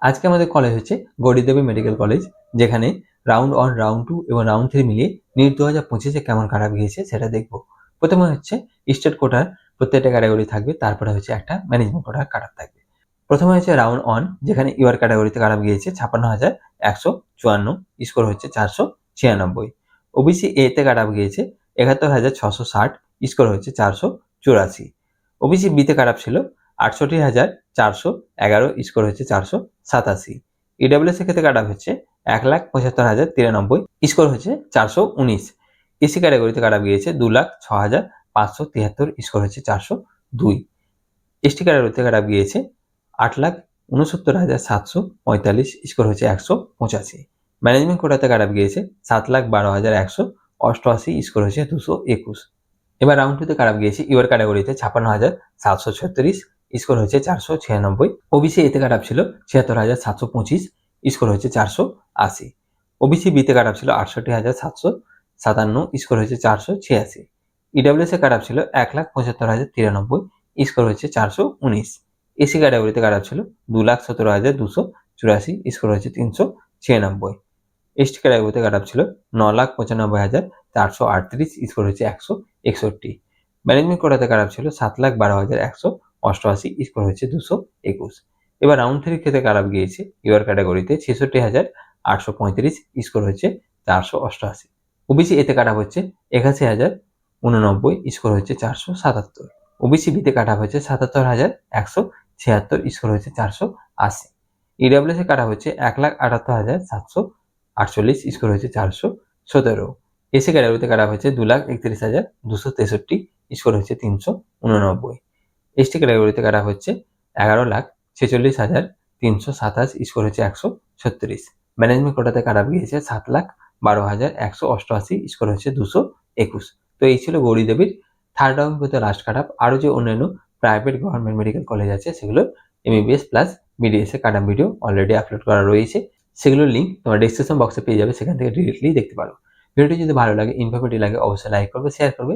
আজকে আমাদের কলেজ হচ্ছে গৌরীদেবী মেডিকেল কলেজ, যেখানে রাউন্ড 1, রাউন্ড 2 এবং রাউন্ড 3 মিলিয়ে নিট 2025-এ কেমন কাটা গিয়েছে সেটা দেখবো। প্রথমে হচ্ছে স্টেট কোটার প্রত্যেকটা ক্যাটাগরি থাকবে, তারপরে হচ্ছে একটা ম্যানেজমেন্ট কোটার কাট থাকবে। প্রথমে হচ্ছে রাউন্ড 1, যেখানে ইউআর ক্যাটাগরিতে কাট গিয়েছে 56,154, স্কোর হচ্ছে 496। ওবিসি এ তে কাট গিয়েছে 71,660, স্কোর হচ্ছে 484। ওবিসি বি তে কাট ছিল 68,411, স্কোর হচ্ছে 487। ইডব্লিউএস এর ক্ষেত্রে কাট হচ্ছে 1,75,093, স্কোর হচ্ছে 419। এসি ক্যাটাগরিতে কাট গিয়েছে 2,06,573, স্কোর হচ্ছে 402। এসটি ক্যাটাগরিতে কাট গিয়েছে 8,69,745, স্কোর হচ্ছে 185। ম্যানেজমেন্ট কোটাতে কাট গিয়েছে 7,12,188, স্কোর হচ্ছে 221। এবার রাউন্ড 2 তে কাট গিয়েছে ইউআর ক্যাটাগরিতে 56,736, স্কোর হচ্ছে 496। ওবিসি এ তে কাট ছিল 76,725, স্কোর হচ্ছে 480। ওবিসি বি তে কাট ছিল 68,757, স্কোর হচ্ছে 486। ইডব্লিউএস এ কাট ছিল 1,75,093, স্কোর হচ্ছে 419। এসি ক্যাটাগরিতে কাট ছিল 2,17,284, স্কোর হচ্ছে 396। এসটি ক্যাটাগরিতে কাট ছিল 9,95,438, স্কোর হচ্ছে 161। ম্যানেজমেন্ট কোটাতে কাট ছিল 7,12,188, স্কোর হচ্ছে 221। এবার রাউন্ড 3 ক্ষেত্রে কাট গিয়েছে ইউআর ক্যাটাগরিতে 66,835, স্কোর হচ্ছে 488। ওবিসি এতে কাট হচ্ছে 81,089, স্কোর হচ্ছে 477। ওবিসি বিতে কাট হচ্ছে 77,176, স্কোর হচ্ছে 480। ইডব্লিউএস এ কাট হচ্ছে 1,78,748, স্কোর হচ্ছে 417। এসি ক্যাটাগরিতে কাট হচ্ছে 2,31,263, স্কোর হচ্ছে 389। এসটি ক্যাটাগরিতে কাট হচ্ছে 11,46,327, স্কোর হচ্ছে 136। ম্যানেজমেন্ট কোটাতে কাট গিয়েছে 7,12,188, স্কোর হচ্ছে 221। তো এই ছিল গৌরীদেবীর থার্ড রাউন্ড পর্যন্ত লাস্ট কাট আপ। আরও যে অন্যান্য প্রাইভেট গভর্নমেন্ট মেডিকেল কলেজ আছে সেগুলো এমবিবিএস প্লাস বিডিএস এর কাট আপ ভিডিও অলরেডি আপলোড করা রয়েছে, সেগুলোর লিঙ্ক তোমার ডেসক্রিপশন বক্সে পেয়ে যাবে, সেখান থেকে ডিরেক্টলি দেখতে পারো। ভিডিওটি যদি ভালো লাগে, ইনফরমেটিভ লাগে, অবশ্যই লাইক করবে, শেয়ার করবে